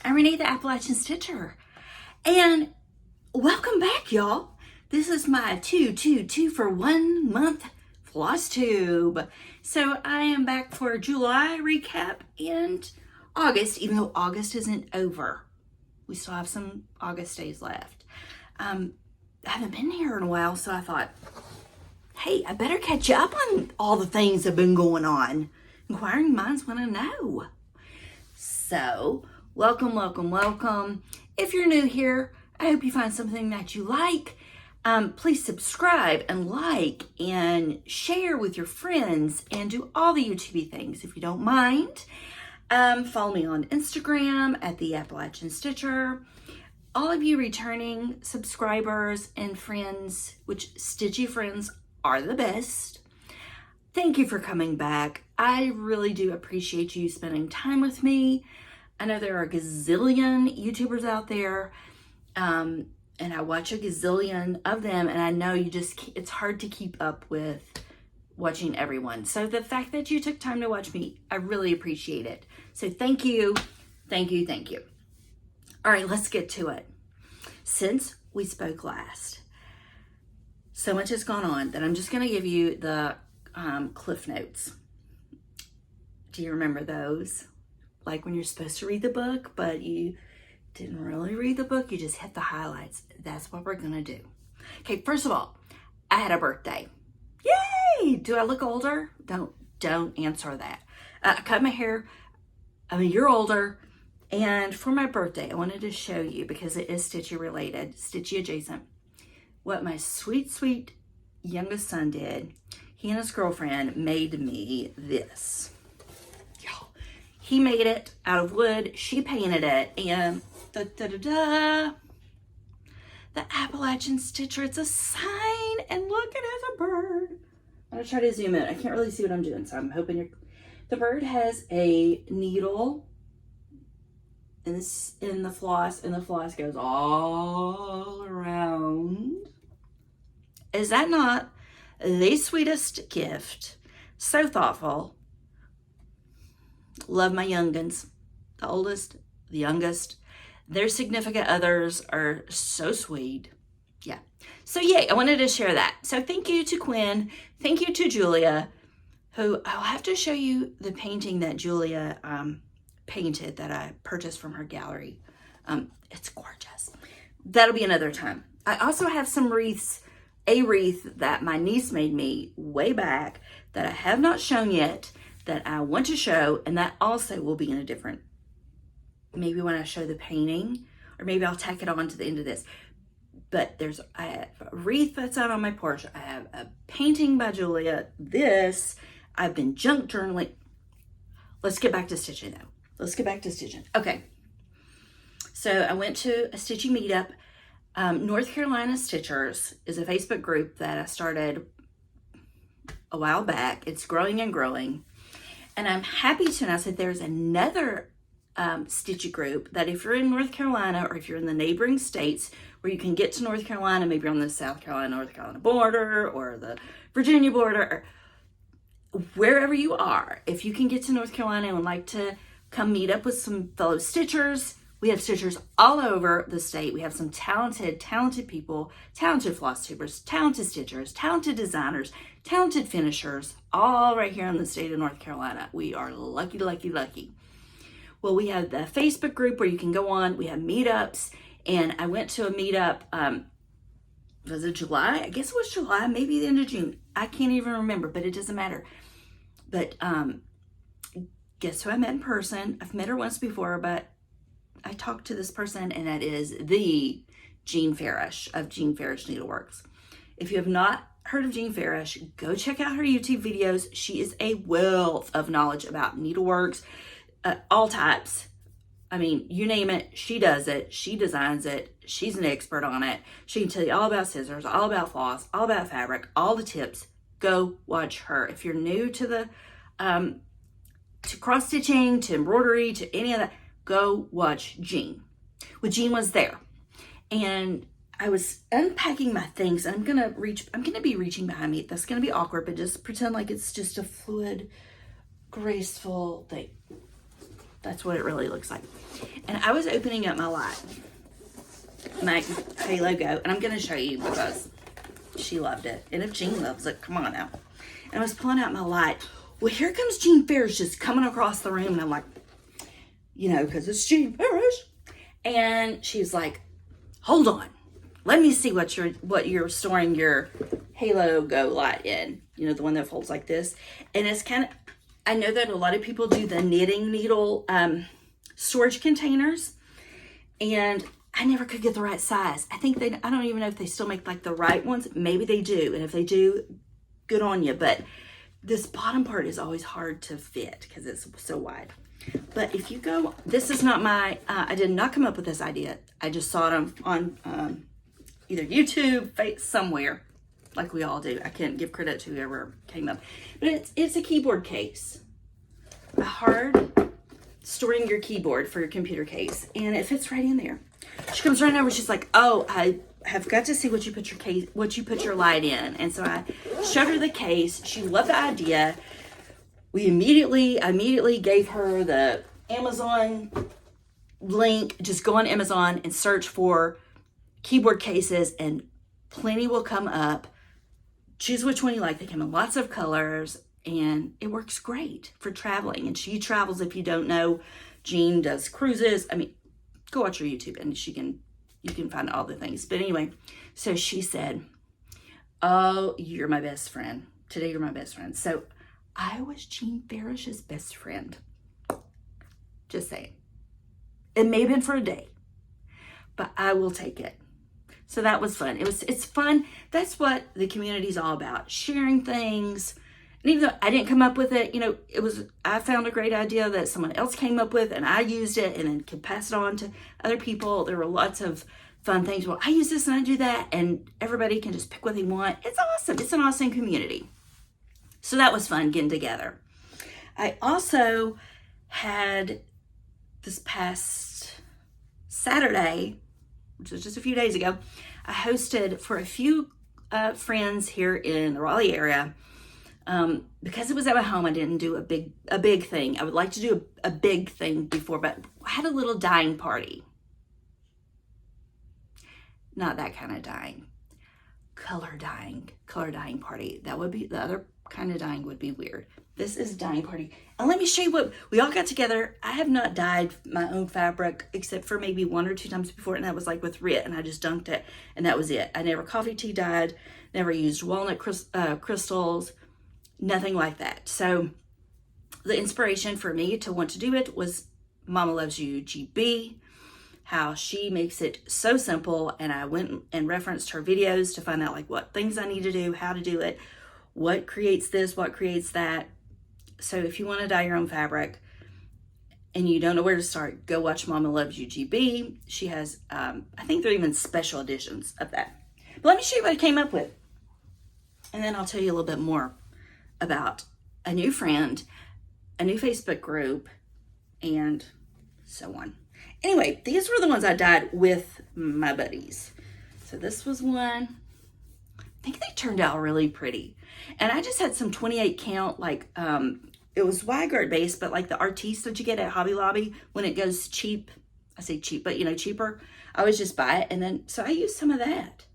I'm Renee, the Appalachian Stitcher, and welcome back, y'all. This is my 2 for 1 month floss tube. So I am back for July recap and August, even though August isn't over. We still have some August days left. I haven't been here in a while, so I thought, hey, I better catch up on all the things that have been going on. Inquiring minds want to know. So, welcome. If you're new here, I hope you find something that you like. Please subscribe and like and share with your friends and do all the YouTube things if you don't mind. Follow me on Instagram at the Appalachian Stitcher. All of you returning subscribers and friends, which Stitchy friends are the best. Thank you for coming back. I really do appreciate you spending time with me. I know there are a gazillion YouTubers out there, and I watch a gazillion of them, and I know it's hard to keep up with watching everyone. So the fact that you took time to watch me, I really appreciate it. So thank you. All right, let's get to it. Since we spoke last, so much has gone on that I'm just going to give you the Cliff Notes. Do you remember those? Like when you're supposed to read the book, but you didn't really read the book, you just hit the highlights. That's what we're gonna do. Okay, first of all, I had a birthday. Yay! Do I look older? Don't answer that. I cut my hair. I'm a year older, and for my birthday, I wanted to show you, because it is Stitchy related, Stitchy adjacent, what my sweet youngest son did. He and his girlfriend made me this. He made it out of wood. She painted it, and the Appalachian Stitcher. It's a sign, and look, it has a bird. I'm gonna try to zoom in. I can't really see what I'm doing, so I'm hoping the bird has a needle in the floss, and the floss goes all around. Is that not the sweetest gift? So thoughtful. Love my youngins, the oldest, the youngest. Their significant others are so sweet. Yeah. So yay, I wanted to share that. So thank you to Quinn. Thank you to Julia, who I'll have to show you the painting that Julia painted that I purchased from her gallery. It's gorgeous. That'll be another time. I also have some wreaths, a wreath that my niece made me way back that I have not shown yet, that I want to show, and that also will be in a different, maybe when I show the painting, or maybe I'll tack it on to the end of this. But I have a wreath that's out on my porch. I have a painting by Julia. I've been junk journaling. Let's get back to stitching though. Okay. So I went to a stitching meetup. North Carolina Stitchers is a Facebook group that I started a while back. It's growing and growing. And I'm happy to announce that there's another Stitchy group that if you're in North Carolina, or if you're in the neighboring states where you can get to North Carolina, maybe on the South Carolina, North Carolina border, or the Virginia border, or wherever you are, if you can get to North Carolina and would like to come meet up with some fellow Stitchers, we have Stitchers all over the state. We have some talented people, talented floss tubers, talented Stitchers, talented designers, talented finishers, all right here in the state of North Carolina. We are lucky. Well, we have the Facebook group where you can go on. We have meetups, and I went to a meetup, was it July? I guess it was July, maybe the end of June. I can't even remember, but it doesn't matter. But guess who I met in person? I've met her once before, but I talked to this person, and that is the Jean Farish of Jean Farish Needleworks. If you have not heard of Jean Farish, go check out her YouTube videos. She is a wealth of knowledge about needleworks, all types. I mean, you name it, she does it. She designs it. She's an expert on it. She can tell you all about scissors, all about floss, all about fabric, all the tips. Go watch her. If you're new to the to cross stitching, to embroidery, to any of that, go watch Jean. Well, Jean was there, and I was unpacking my things. I'm gonna be reaching behind me. That's gonna be awkward, but just pretend like it's just a fluid, graceful thing. That's what it really looks like. And I was opening up my light, my Halo Go, and I'm going to show you because she loved it. And if Jean loves it, come on now. And I was pulling out my light. Well, here comes Jean Ferris just coming across the room, and I'm like, you know, because it's Jean Ferris. And she's like, hold on. Let me see what you're storing your Halo Go light in. You know, the one that folds like this. And it's kind of, I know that a lot of people do the knitting needle storage containers. And I never could get the right size. I don't even know if they still make like the right ones. Maybe they do. And if they do, good on you. But this bottom part is always hard to fit because it's so wide. But if you go, this is not my, I did not come up with this idea. I just saw it on either YouTube, somewhere, like we all do. I can't give credit to whoever came up. But it's a keyboard case. A hard storing your keyboard for your computer case. And it fits right in there. She comes right over, she's like, oh, I have got to see what you put your light in. And so I showed her the case. She loved the idea. I immediately gave her the Amazon link. Just go on Amazon and search for keyboard cases and plenty will come up. Choose which one you like. They come in lots of colors and it works great for traveling. And she travels, if you don't know, Jean does cruises. I mean, go watch her YouTube and you can find all the things. But anyway, so she said, oh, you're my best friend. Today you're my best friend. So I was Jean Ferris's best friend. Just saying. It may have been for a day, but I will take it. So that was fun. It's fun. That's what the community's all about. Sharing things. And even though I didn't come up with it, you know, I found a great idea that someone else came up with and I used it and then could pass it on to other people. There were lots of fun things. Well, I use this and I do that and everybody can just pick what they want. It's awesome. It's an awesome community. So that was fun getting together. I also had this past Saturday, which was just a few days ago, I hosted for a few friends here in the Raleigh area. Because it was at my home, I didn't do a big thing. I would like to do a big thing before, but I had a little dyeing party. Not that kind of dyeing. Color dyeing party. That would be, the other kind of dyeing would be weird. This is dyeing party. And let me show you what, we all got together. I have not dyed my own fabric except for maybe 1 or 2 times before, and that was like with RIT, and I just dunked it, and that was it. I never coffee tea dyed, never used walnut crystals, nothing like that. So the inspiration for me to want to do it was Mama Loves You GB, how she makes it so simple. And I went and referenced her videos to find out like what things I need to do, how to do it, what creates this, what creates that. So if you want to dye your own fabric and you don't know where to start, go watch Mama Loves You GB. She has, I think there are even special editions of that. But let me show you what I came up with. And then I'll tell you a little bit more about a new friend, a new Facebook group, and so on. Anyway, these were the ones I dyed with my buddies. So this was one. I think they turned out really pretty. And I just had some 28 count, like, it was Wygard based, but like the Artiste that you get at Hobby Lobby when it goes cheap. I say cheap, but you know, cheaper. I always just buy it. And then, so I used some of that.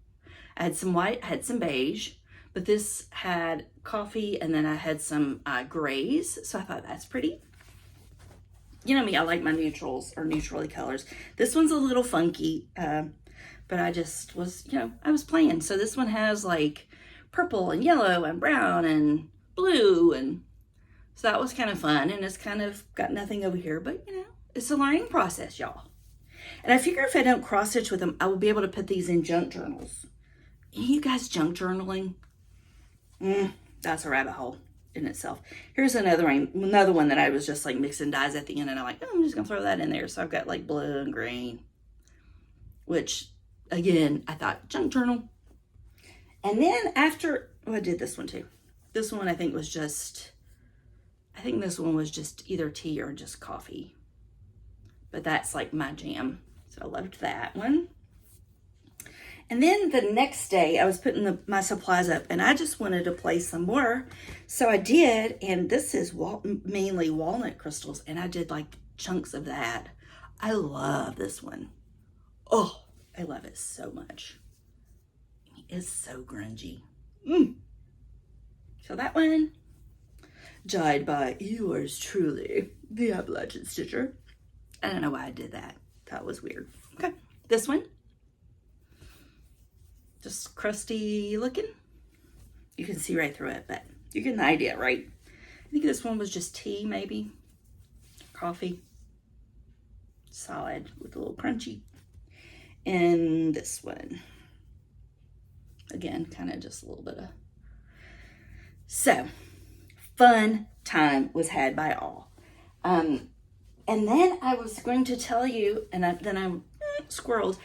I had some white, I had some beige, but this had coffee, and then I had some grays. So I thought that's pretty. You know me, I like my neutrals or neutrally colors. This one's a little funky, but I just was, you know, I was playing. So this one has like purple and yellow and brown and blue, and so that was kind of fun. And it's kind of got nothing over here, but you know, it's a learning process, y'all. And I figure if I don't cross stitch with them, I will be able to put these in junk journals. You guys junk journaling? That's a rabbit hole in itself. Here's another one that I was just like mixing dyes at the end, and I'm like, oh, I'm just gonna throw that in there. So I've got like blue and green, which again, I thought junk journal. And then after, oh, I did this one too. This one I think was just, this one was just either tea or just coffee. But that's like my jam. So I loved that one. And then the next day I was putting my supplies up, and I just wanted to play some more. So I did, and this is mainly walnut crystals. And I did like chunks of that. I love this one. Oh, I love it so much. It's so grungy. So that one, dyed by yours truly, the Appalachian Stitcher. I don't know why I did that. That was weird. Okay, this one, just crusty looking. You can see right through it, but you get an idea, right? I think this one was just tea, maybe. Coffee. Solid with a little crunchy. And this one, again, kind of just a little bit of. So, fun time was had by all. And then I was going to tell you, and then I squirreled.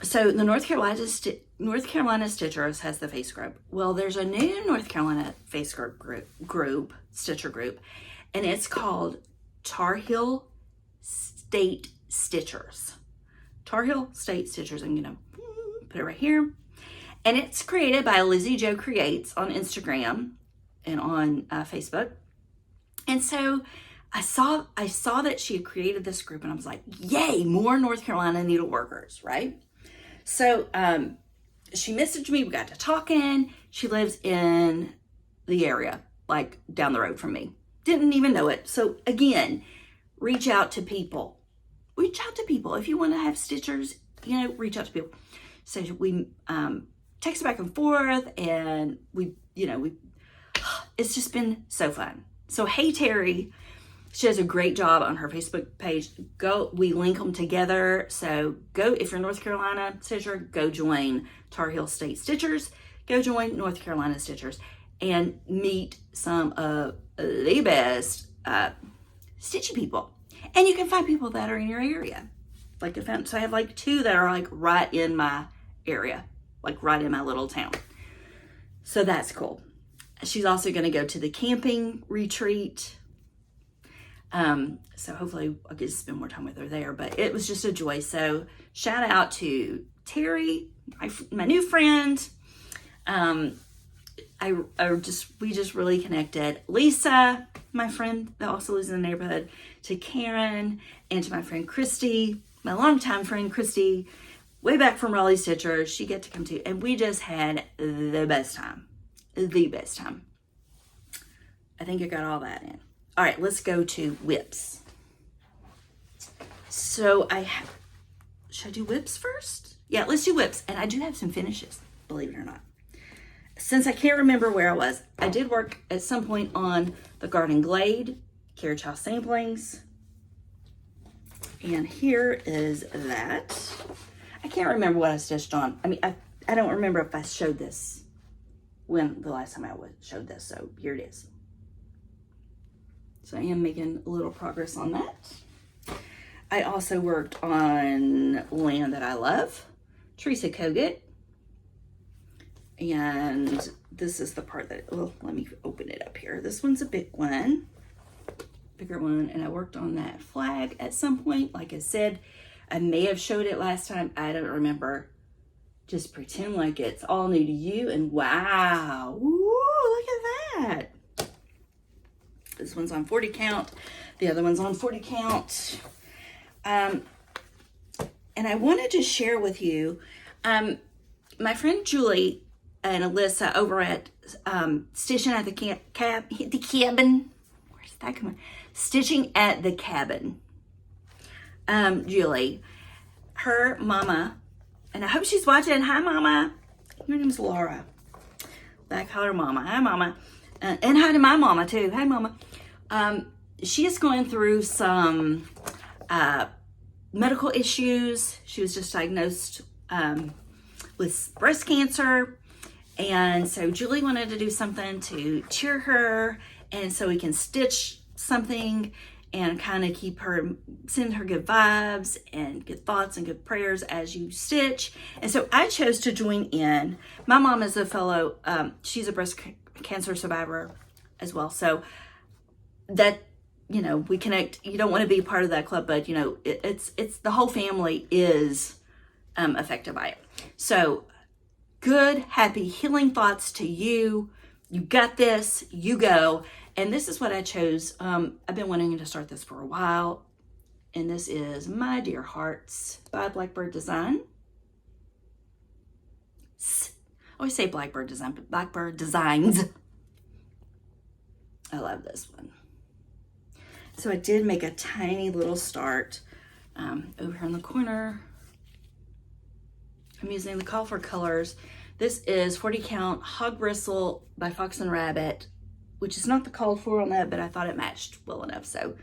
So the North Carolina Stitchers has the face group. Well, there's a new North Carolina face group, Stitcher group, and it's called Tarheel State Stitchers. Tarheel State Stitchers. I'm gonna put it right here. And it's created by Lizzie Jo Creates on Instagram and on Facebook. And so I saw that she had created this group, and I was like, yay, more North Carolina needleworkers, right? So she messaged me, we got to talking. She lives in the area, like down the road from me. Didn't even know it. So again, reach out to people. Reach out to people. If you want to have stitchers, reach out to people. So we text back and forth, and it's just been so fun. So hey, Terry, she does a great job on her Facebook page. We link them together. So go, if you're North Carolina Stitcher, go join Tarheel State Stitchers. Go join North Carolina Stitchers and meet some of the best stitchy people. And you can find people that are in your area. So I have like 2 that are like right in my area, like right in my little town. So that's cool. She's also going to go to the camping retreat. So hopefully I'll get to spend more time with her there, but it was just a joy. So shout out to Terry, my new friend. We just really connected. Lisa, my friend that also lives in the neighborhood, to Karen, and to my friend Christy, my longtime friend Christy, way back from Raleigh Stitcher. She got to come too, and we just had the best time. The best time. I think I got all that in. All right, let's go to whips. So should I do whips first? Yeah, let's do whips. And I do have some finishes, believe it or not. Since I can't remember where I was, I did work at some point on the Garden Glade, Carriage House Samplings. And here is that. I can't remember what I stitched on. I mean, I don't remember if I showed this when the last time I showed this. So here it is. So I am making a little progress on that. I also worked on Land That I Love, Teresa Kogut. And this is the part that, well, let me open it up here. This one's a bigger one. And I worked on that flag at some point. Like I said, I may have showed it last time. I don't remember. Just pretend like it's all new to you. And wow, ooh, look at that. This one's on 40 count. The other one's on 40 count. And I wanted to share with you, my friend Julie and Alyssa over at Stitching at the Cabin. Where's that coming? Stitching at the Cabin. Julie, her mama, and I hope she's watching. Hi, Mama. Your name's Laura. I call her Mama. Hi, Mama. And hi to my mama, too. Hi, Mama. She is going through some medical issues. She was just diagnosed with breast cancer. And so Julie wanted to do something to cheer her, and so we can stitch something and kind of send her good vibes and good thoughts and good prayers as you stitch. And so I chose to join in. My mom is a fellow, she's a breast cancer survivor as well. So that, we connect. You don't want to be part of that club, but it's the whole family is affected by it. So good, happy, healing thoughts to you. You got this, you go. And this is what I chose. I've been wanting to start this for a while. And this is My Dear Hearts by Blackbird Design. I always say Blackbird Design, but Blackbird Designs. I love this one. So I did make a tiny little start over here in the corner. I'm using the Call for Colors. This is 40 count Hog Bristle by Fox and Rabbit, which is not the called for on that, but I thought it matched well enough. So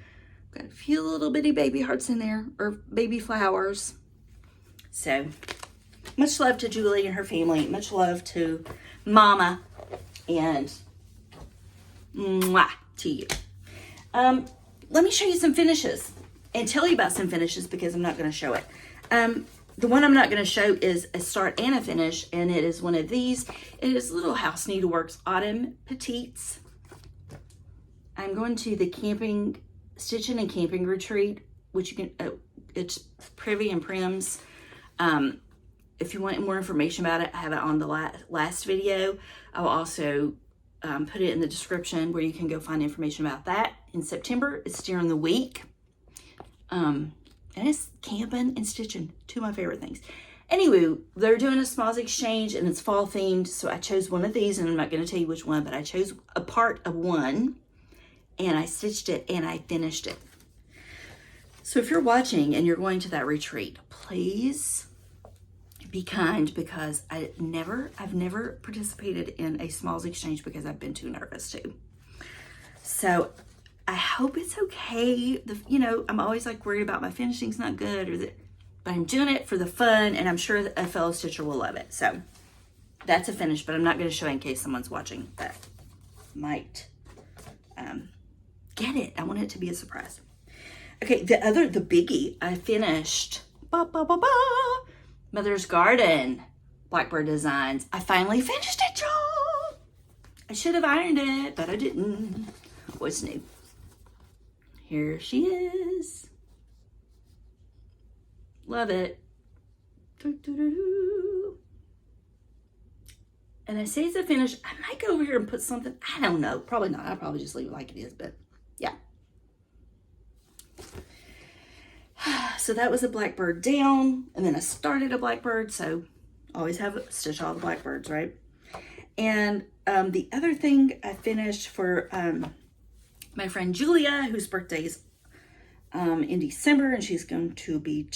got a few little bitty baby hearts in there, or baby flowers. So much love to Julie and her family. Much love to Mama, and mwah to you. Let me show you some finishes and tell you about some finishes because I'm not going to show it. The one I'm not going to show is a start and a finish, and it is one of these. It is Little House Needleworks Autumn Petites. I'm going to the camping, stitching and camping retreat, which you can, it's Privy and Prim's. If you want more information about it, I have it on the last video. I will also put it in the description where you can go find information about that. In September, it's during the week. And it's camping and stitching, two of my favorite things. Anyway, they're doing a smalls exchange and it's fall themed. So I chose one of these, and I'm not going to tell you which one, but I chose a part of one and I stitched it and I finished it. So if you're watching and you're going to that retreat, please be kind, because I've never participated in a smalls exchange because I've been too nervous to. So I hope it's okay. I'm always like worried about my finishing's not good, but I'm doing it for the fun, and I'm sure that a fellow stitcher will love it. So that's a finish, but I'm not going to show it in case someone's watching that might get it. I want it to be a surprise. Okay, the biggie, I finished Mother's Garden, Blackbird Designs. I finally finished it, y'all. I should have ironed it, but I didn't. What's new? Here she is. Love it. And I say it's a finish. I might go over here and put something. I don't know. Probably not. I'll probably just leave it like it is, but yeah. So that was a blackbird down, and then I started a blackbird, so always have stitch all the blackbirds, right? And the other thing I finished for my friend Julia, whose birthday is in December, and she's going to be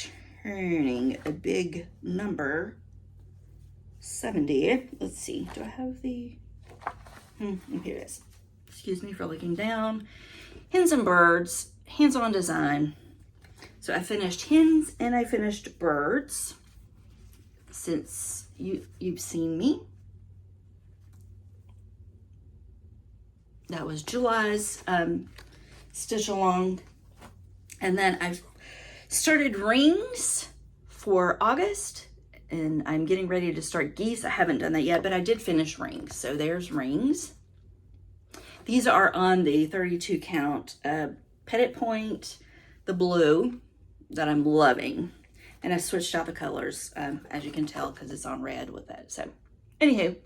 turning a big number, 70. Let's see, do I have the, here it is. Excuse me for looking down. Hens and Birds, hands-on design. So I finished hens and I finished birds, since you've seen me. That was July's stitch along. And then I've started rings for August, and I'm getting ready to start geese. I haven't done that yet, but I did finish rings. So there's rings. These are on the 32 count Petit Point, the blue that I'm loving. And I switched out the colors, as you can tell, because it's on red with that. So anywho,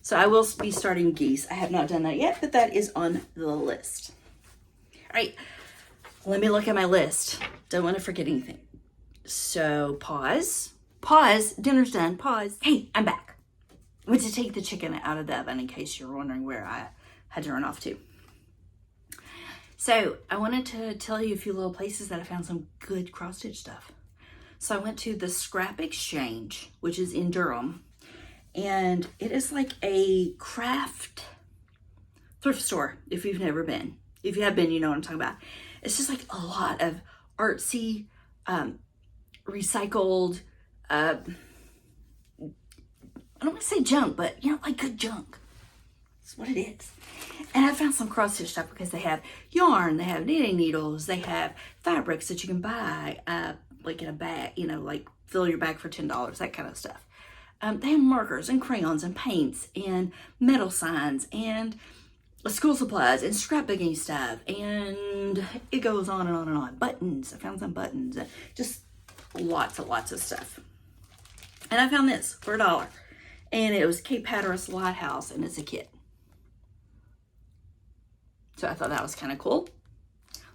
so I will be starting geese. I have not done that yet, but that is on the list. All right, let me look at my list. Don't want to forget anything. So pause, dinner's done, pause. Hey, I'm back. I went to take the chicken out of the oven in case you're wondering where I had to run off to. So I wanted to tell you a few little places that I found some good cross stitch stuff. So I went to the Scrap Exchange, which is in Durham, and it is like a craft thrift store if you've never been. If you have been, you know what I'm talking about. It's just like a lot of artsy, recycled, I don't want to say junk, but like good junk. That's what it is. And I found some cross stitch stuff because they have yarn, they have knitting needles, they have fabrics that you can buy, like in a bag, like fill your bag for $10, that kind of stuff. They have markers and crayons and paints and metal signs and school supplies and scrapbooking stuff, and it goes on and on and on. Buttons, I found some buttons, just lots of stuff. And I found this for $1, and it was Cape Hatteras Lighthouse, and it's a kit. So I thought that was kind of cool.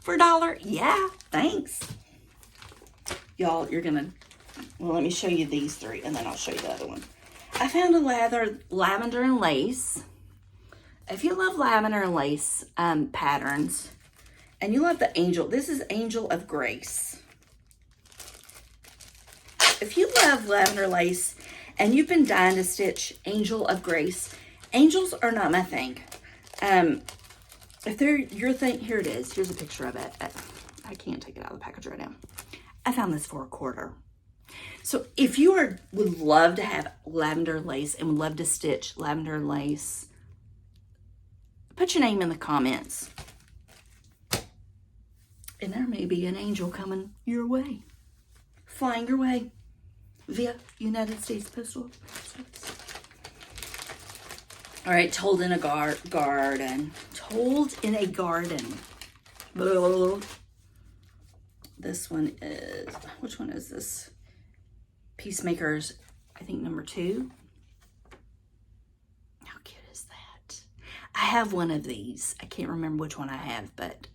For $1, yeah, thanks. Y'all, you're gonna, well, let me show you these 3 and then I'll show you the other one. I found a lavender and lace. If you love lavender and lace patterns, and you love the angel, this is Angel of Grace. If you love lavender lace and you've been dying to stitch Angel of Grace, angels are not my thing. If they're your thing, here it is. Here's a picture of it. I can't take it out of the package right now. I found this for $1. So if you would love to have lavender lace and would love to stitch lavender lace, put your name in the comments. And there may be an angel coming your way, flying your way via United States Postal Service. All right, told in a garden. Told in a garden. This one is, which one is this? Peacemakers, I think number 2. How cute is that? I have one of these. I can't remember which one I have, but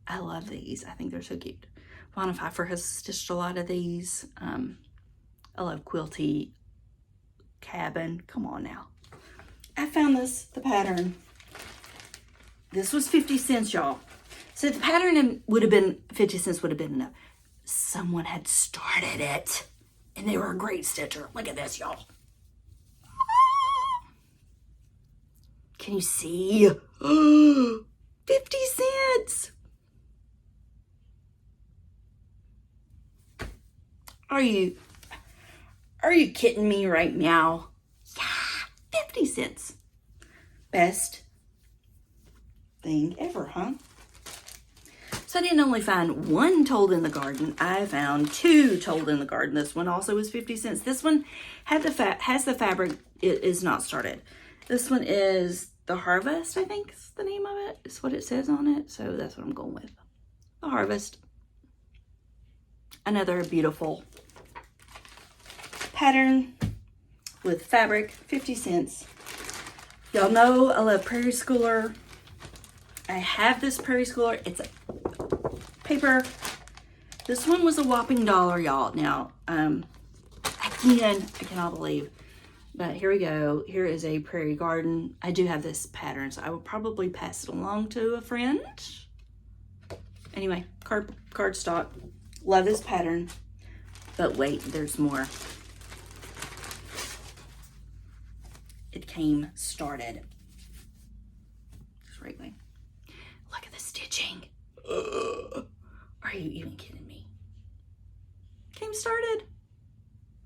I love these. I think they're so cute. Juana Pfeiffer has stitched a lot of these. I love Quilty Cabin. Come on now. I found the pattern. This was 50 cents, y'all. So the pattern would have been, 50 cents would have been enough. Someone had started it, and they were a great stitcher. Look at this, y'all. Can you see? 50 cents. Are you kidding me right now? Yeah, 50 cents. Best thing ever, huh? So I didn't only find one told in the garden, I found 2 told in the garden. This one also was 50 cents. This one has the fabric, it is not started. This one is The Harvest, I think is the name of it. It's what it says on it. So that's what I'm going with. The Harvest. Another beautiful pattern with fabric, 50 cents. Y'all know I love Prairie Schooler. I have this Prairie Schooler. It's a paper. This one was a whopping $1, y'all. Now, again, I cannot believe. But here we go. Here is a Prairie Garden. I do have this pattern, so I will probably pass it along to a friend. Anyway, cardstock. Love this pattern. But wait, there's more. It came started. Just right way. Look at the stitching. Are you even kidding me? Came started.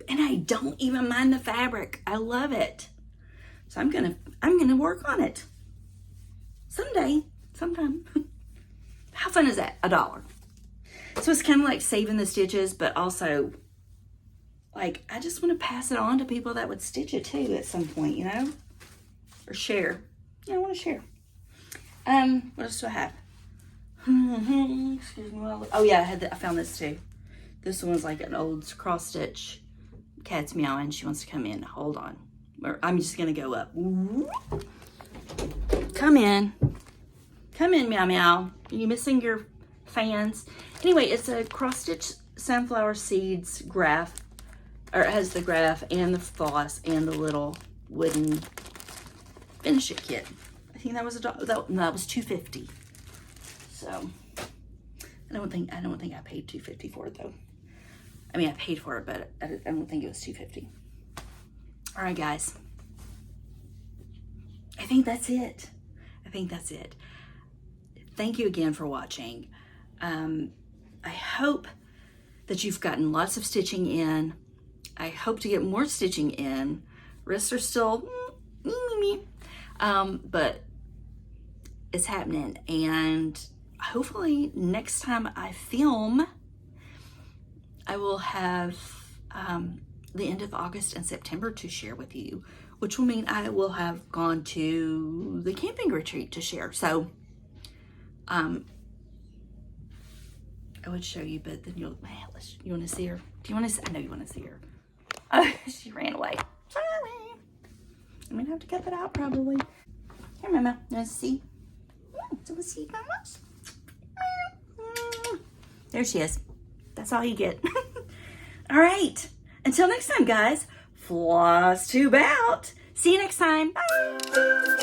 And I don't even mind the fabric. I love it. So I'm gonna work on it. Sometime. How fun is that? $1. So it's kind of like saving the stitches, but also like I just want to pass it on to people that would stitch it too at some point, you know? Or share. Yeah, I want to share. What else do I have? Excuse me. Oh yeah, I found this too. This one's like an old cross stitch. Cat's meowing. She wants to come in. Hold on. I'm just gonna go up. Come in. Come in, meow meow. Are you missing your fans? Anyway, it's a cross stitch sunflower seeds graph. Or it has the graph and the floss and the little wooden finish it kit. I think that was $1. No, that was $2.50. So I don't think I paid $2.50 for it though. I mean, I paid for it, but I don't think it was $2.50. All right, guys. I think that's it. Thank you again for watching. I hope that you've gotten lots of stitching in. I hope to get more stitching in. Wrists are still, but it's happening. And hopefully next time I film, I will have the end of August and September to share with you, which will mean I will have gone to the camping retreat to share. So I would show you, but then you want to see her? Do you want to see? I know you want to see her. Oh, she ran away. Sorry. I'm gonna have to cut that out probably. Here, Mama. You want to see? So we'll see you guys. There she is. That's all you get. All right. Until next time, guys. Floss tube out. See you next time. Bye.